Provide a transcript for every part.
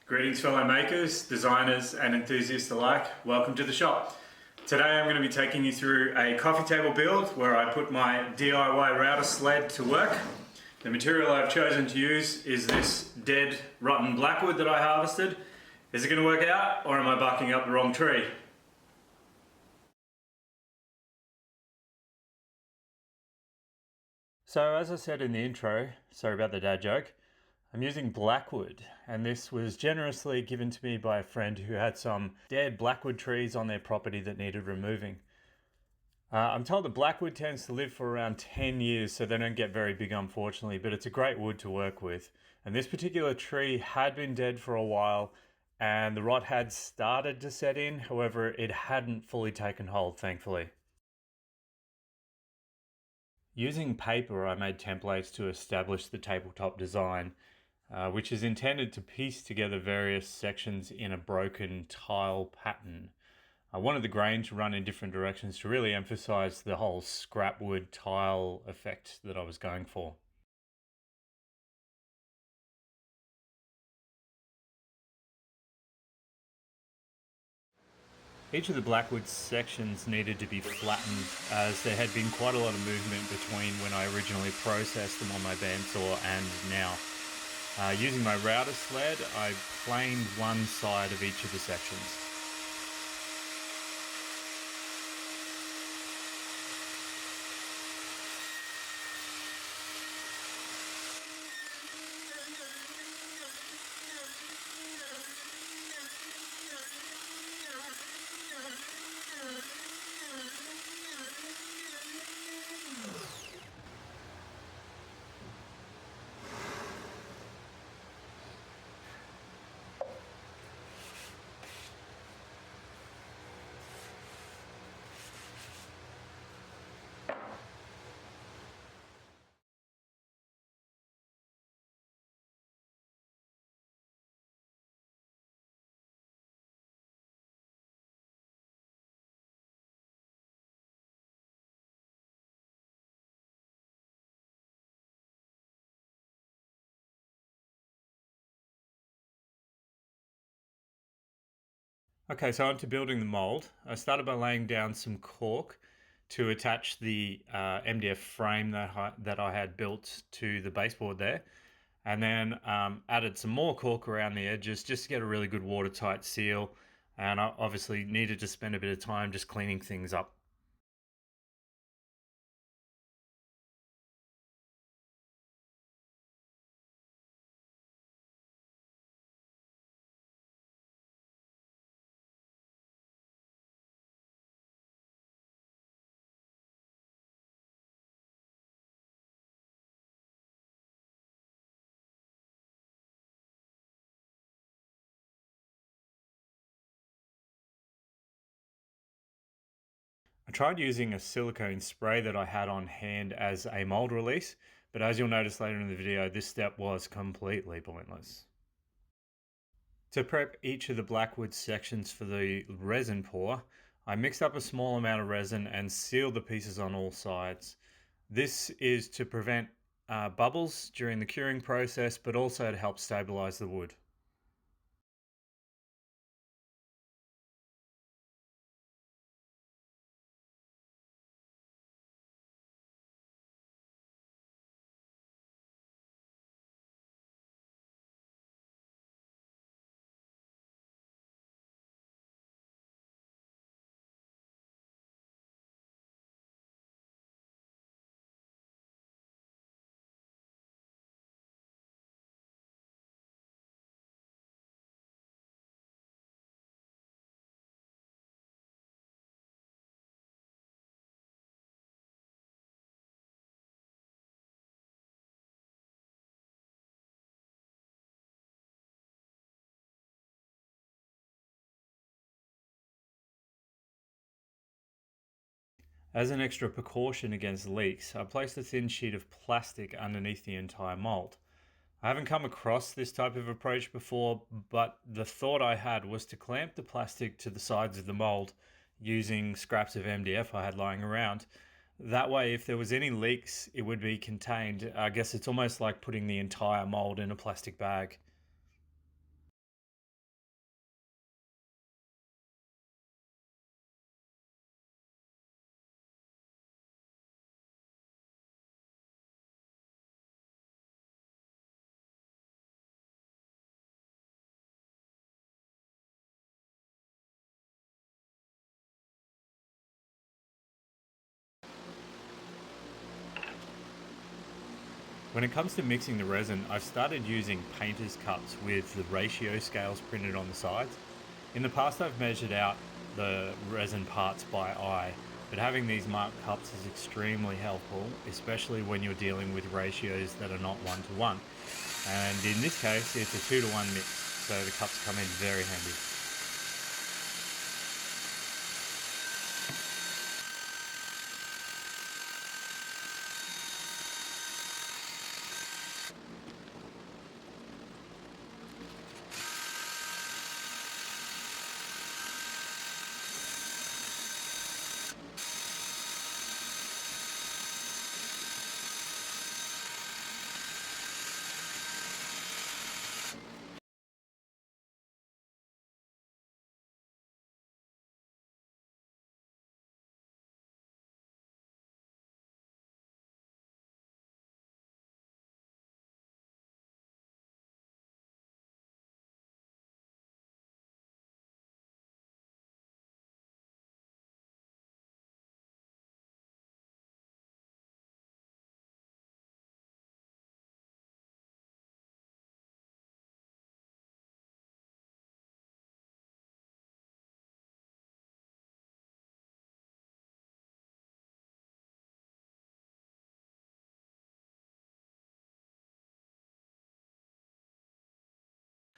Greetings fellow makers, designers and enthusiasts alike. Welcome to the shop. Today I'm going to be taking you through a coffee table build where I put my DIY router sled to work. The material I've chosen to use is this dead rotten Blackwood that I harvested. Is it going to work out or am I barking up the wrong tree? So as I said in the intro, sorry about the dad joke, I'm using Blackwood, and this was generously given to me by a friend who had some dead Blackwood trees on their property that needed removing. I'm told that Blackwood tends to live for around 10 years, so they don't get very big unfortunately, but it's a great wood to work with. And this particular tree had been dead for a while, and the rot had started to set in, however it hadn't fully taken hold, thankfully. Using paper, I made templates to establish the tabletop design, which is intended to piece together various sections in a broken tile pattern. I wanted the grain to run in different directions to really emphasize the whole scrap wood tile effect that I was going for. Each of the Blackwood sections needed to be flattened as there had been quite a lot of movement between when I originally processed them on my bandsaw and now. Using my router sled, I planed one side of each of the sections. Okay, so on to building the mold. I started by laying down some cork to attach the MDF frame that I had built to the baseboard there, and then added some more cork around the edges just to get a really good watertight seal, and I obviously needed to spend a bit of time just cleaning things up. I tried using a silicone spray that I had on hand as a mold release, but as you'll notice later in the video, this step was completely pointless. To prep each of the Blackwood sections for the resin pour, I mixed up a small amount of resin and sealed the pieces on all sides. This is to prevent bubbles during the curing process, but also to help stabilize the wood. As an extra precaution against leaks, I placed a thin sheet of plastic underneath the entire mold. I haven't come across this type of approach before, but the thought I had was to clamp the plastic to the sides of the mold using scraps of MDF I had lying around. That way, if there was any leaks, it would be contained. I guess it's almost like putting the entire mold in a plastic bag. When it comes to mixing the resin, I've started using painter's cups with the ratio scales printed on the sides. In the past I've measured out the resin parts by eye, but having these marked cups is extremely helpful, especially when you're dealing with ratios that are not 1-to-1. And in this case it's a 2-to-1 mix, so the cups come in very handy.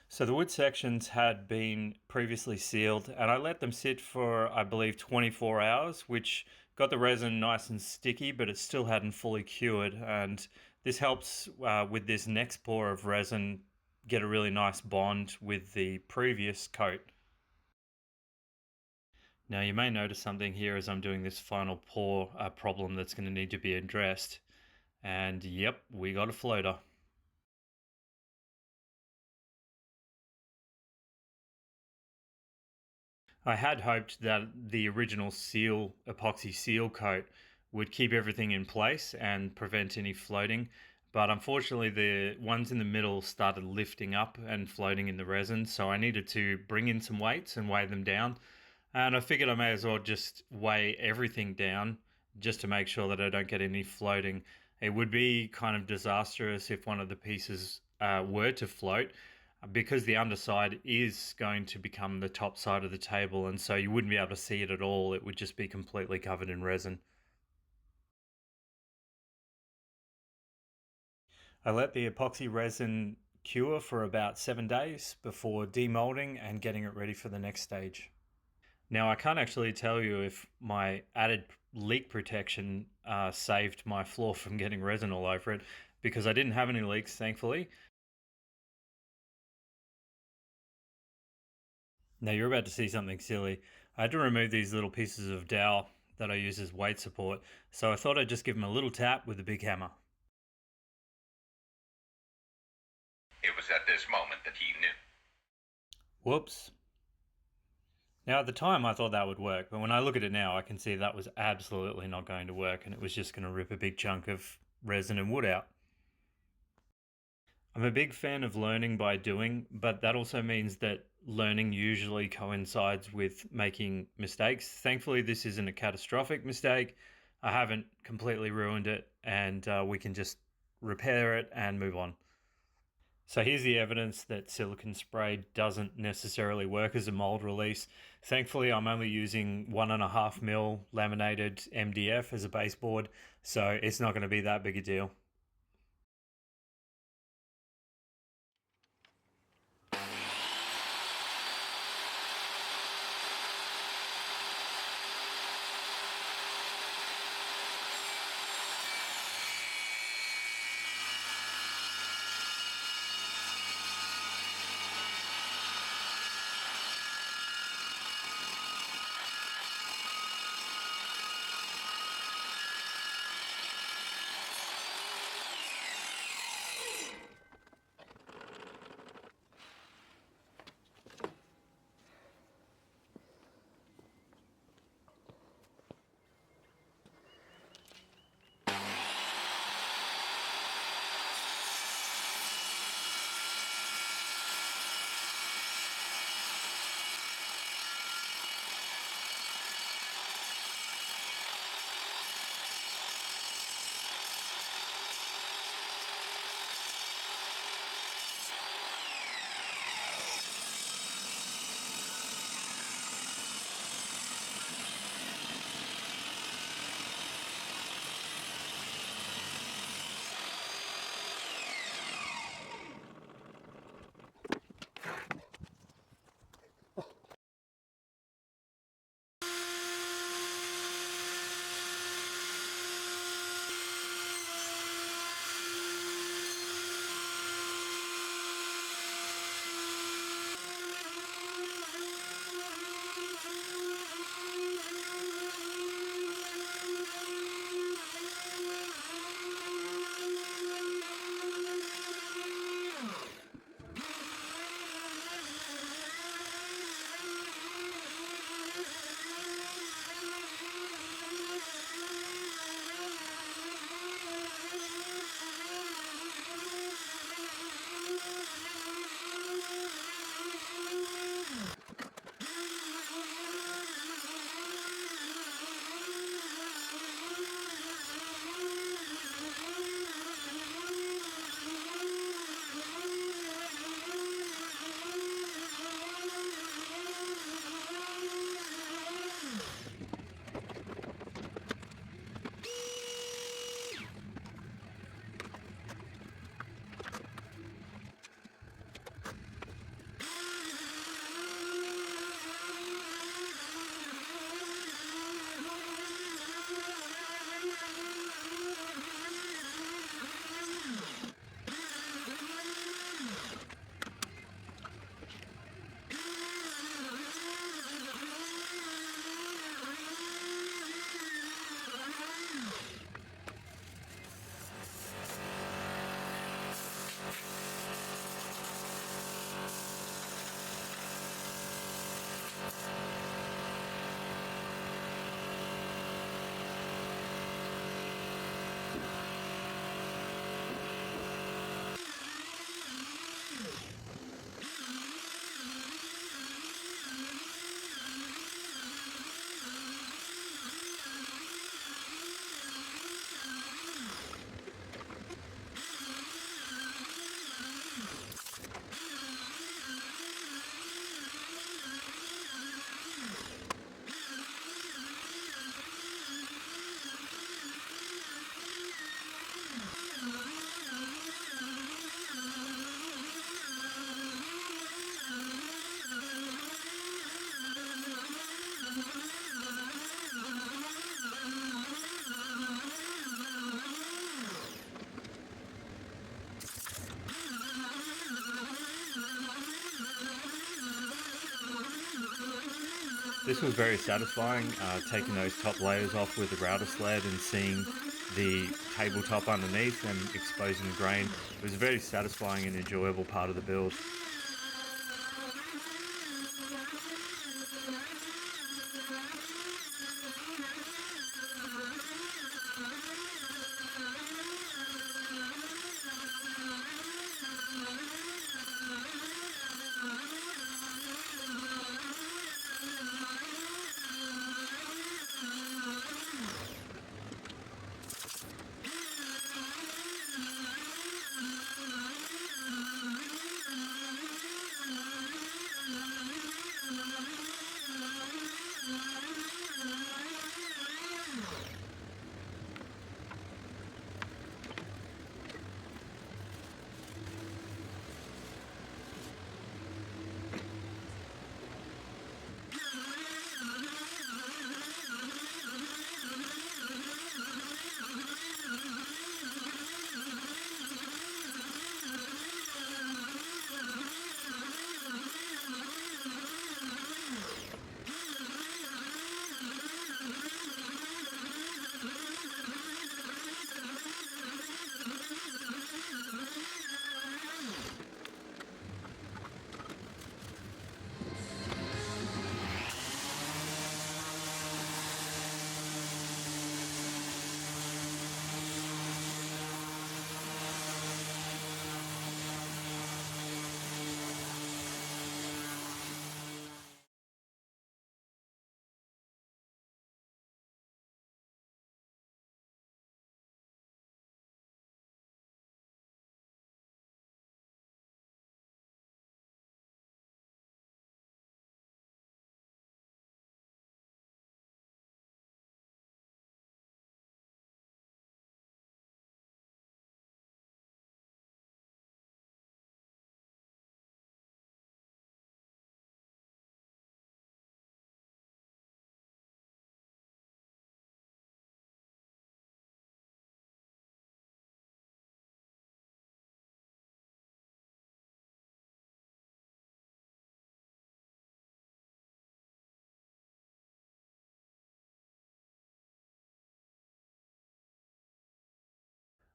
So the wood sections had been previously sealed and I let them sit for, I believe, 24 hours, which got the resin nice and sticky, but it still hadn't fully cured. And this helps with this next pour of resin get a really nice bond with the previous coat. Now you may notice something here as I'm doing this final pour, a problem that's going to need to be addressed. And yep, we got a floater. I had hoped that the original seal, epoxy seal coat, would keep everything in place and prevent any floating, but unfortunately the ones in the middle started lifting up and floating in the resin, so I needed to bring in some weights and weigh them down. And I figured I may as well just weigh everything down just to make sure that I don't get any floating. It would be kind of disastrous if one of the pieces were to float, because the underside is going to become the top side of the table, and so you wouldn't be able to see it at all. It would just be completely covered in resin. I let the epoxy resin cure for about 7 days before demolding and getting it ready for the next stage. Now, I can't actually tell you if my added leak protection saved my floor from getting resin all over it, because I didn't have any leaks, thankfully. Now, you're about to see something silly. I had to remove these little pieces of dowel that I use as weight support, so I thought I'd just give them a little tap with a big hammer. It was at this moment that he knew. Whoops. Now, at the time, I thought that would work, but when I look at it now, I can see that was absolutely not going to work, and it was just going to rip a big chunk of resin and wood out. I'm a big fan of learning by doing, but that also means that learning usually coincides with making mistakes. Thankfully, this isn't a catastrophic mistake. I haven't completely ruined it, and we can just repair it and move on. So here's the evidence that silicone spray doesn't necessarily work as a mold release. Thankfully, I'm only using 1.5 mil laminated MDF as a baseboard, so it's not going to be that big a deal. This was very satisfying, taking those top layers off with the router sled and seeing the tabletop underneath and exposing the grain. It was a very satisfying and enjoyable part of the build.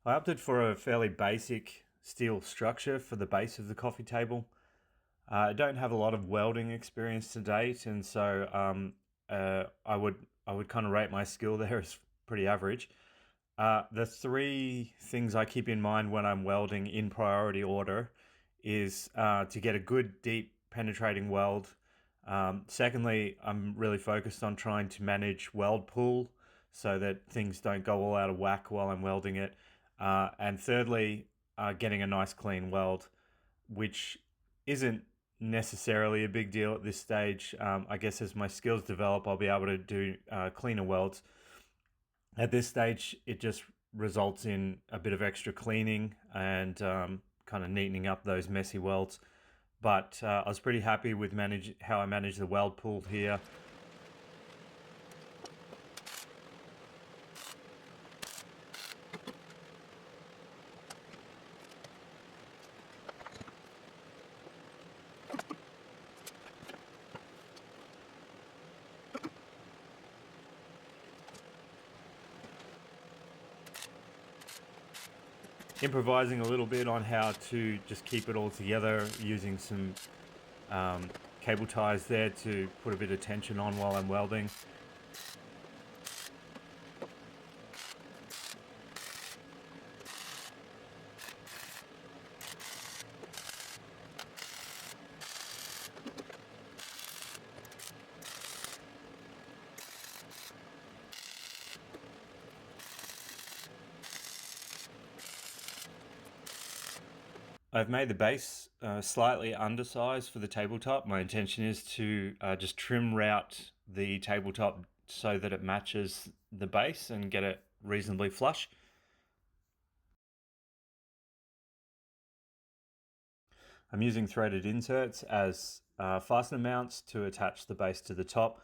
I opted for a fairly basic steel structure for the base of the coffee table. I don't have a lot of welding experience to date, and so I would kind of rate my skill there as pretty average. The three things I keep in mind when I'm welding in priority order is to get a good, deep, penetrating weld. Secondly, I'm really focused on trying to manage weld pull so that things don't go all out of whack while I'm welding it. And thirdly, getting a nice clean weld, which isn't necessarily a big deal at this stage. I guess as my skills develop, I'll be able to do cleaner welds. At this stage, it just results in a bit of extra cleaning and kind of neatening up those messy welds. But I was pretty happy with how I managed the weld pool here. Improvising a little bit on how to just keep it all together using some cable ties there to put a bit of tension on while I'm welding. I've made the base slightly undersized for the tabletop. My intention is to just trim route the tabletop so that it matches the base and get it reasonably flush. I'm using threaded inserts as fastener mounts to attach the base to the top.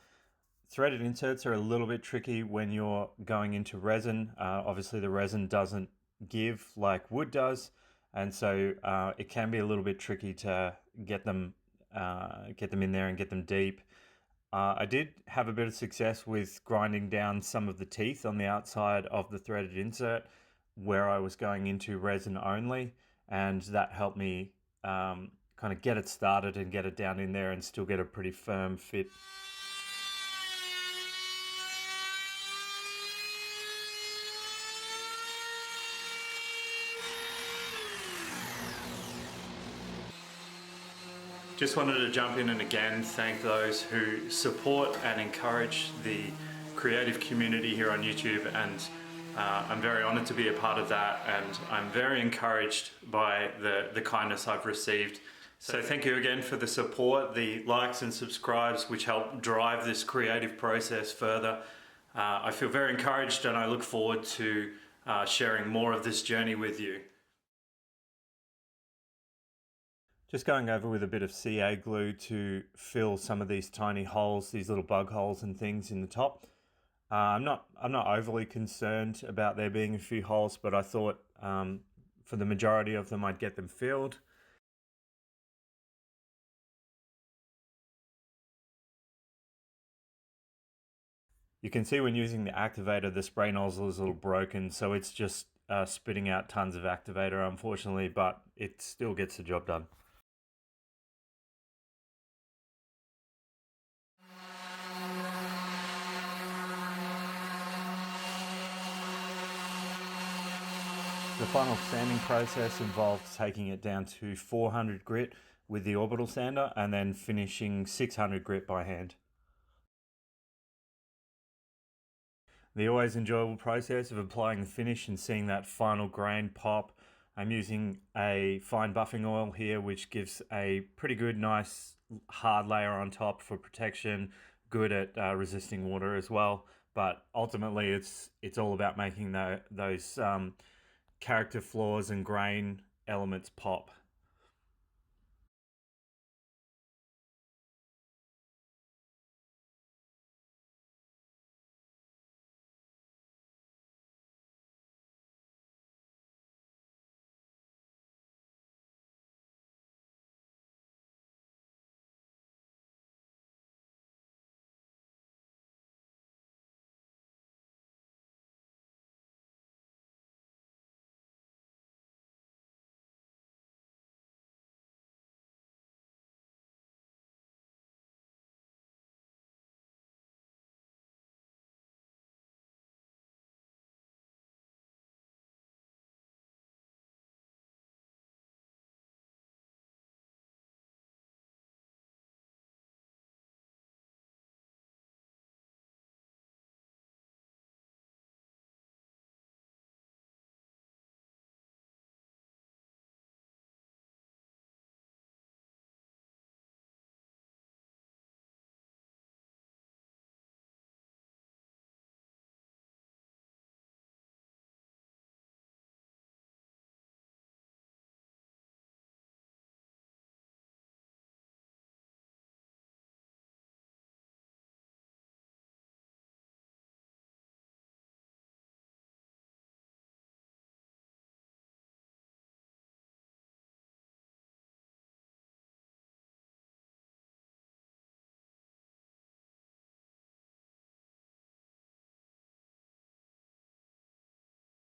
Threaded inserts are a little bit tricky when you're going into resin. Obviously the resin doesn't give like wood does, and so it can be a little bit tricky to get them in there and get them deep. I did have a bit of success with grinding down some of the teeth on the outside of the threaded insert where I was going into resin only, and that helped me kind of get it started and get it down in there and still get a pretty firm fit. Just wanted to jump in and again thank those who support and encourage the creative community here on YouTube, and I'm very honored to be a part of that, and I'm very encouraged by the kindness I've received. So thank you again for the support, the likes and subscribes, which help drive this creative process further. I feel very encouraged, and I look forward to sharing more of this journey with you. Just going over with a bit of CA glue to fill some of these tiny holes, these little bug holes and things in the top. I'm not overly concerned about there being a few holes, but I thought for the majority of them I'd get them filled. You can see when using the activator, the spray nozzle is a little broken, so it's just spitting out tons of activator, unfortunately, but it still gets the job done. The final sanding process involves taking it down to 400 grit with the orbital sander and then finishing 600 grit by hand. The always enjoyable process of applying the finish and seeing that final grain pop. I'm using a fine buffing oil here, which gives a pretty good, nice hard layer on top for protection, good at resisting water as well. But ultimately, it's all about making those character flaws and grain elements pop.